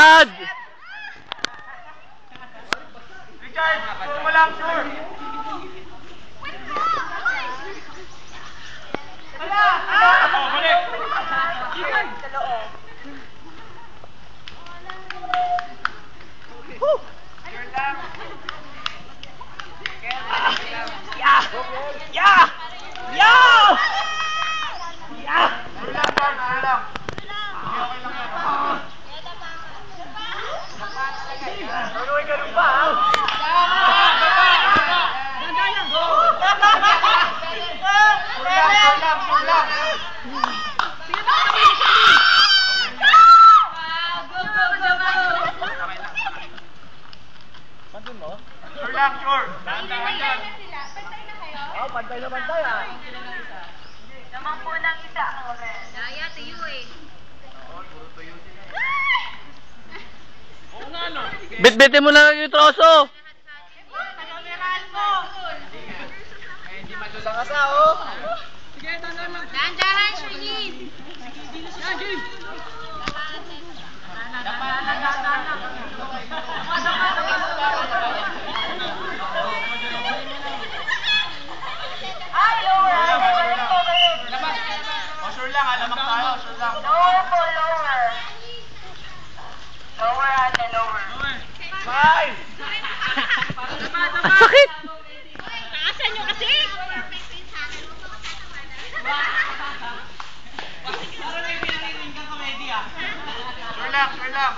Richard! Richard, sure mo lang, sure. Wala! Balik! Sa loob. Sure lang. Yeah! Yeah! Yeah! Yeah! Sure lang, sure lang. Tuloy ka rin ba, ha? Pantun mo? Sure lang, sure. Pantay na kayo? Oo, pantay na pantay, ha? Naman po ng isa. Daya, tuyo eh. Oo, puro tuyo sila. Oo nga, no? Bit-bitin mo na lang yung troso. Hindi madulang asa, oh. Sige, dandaran, Sherlyn. Yan, Jim. Ay, lower. Oh, sure lang, alamak tayo, sure lang. Lower po, lower. Lower, ate, lower. Five! Ang sakit! Taasan nyo kasi. Sure lang, sure lang.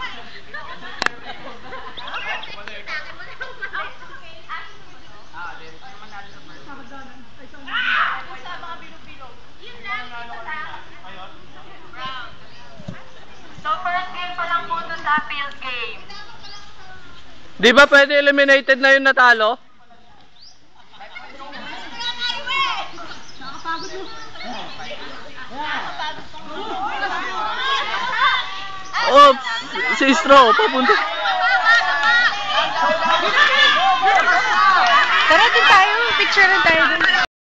So first game pa lang po ito sa field game. Di ba pwede eliminated na yung natalo? Oh, si Istro, papunta. Tara din tayo, picture na tayo dun.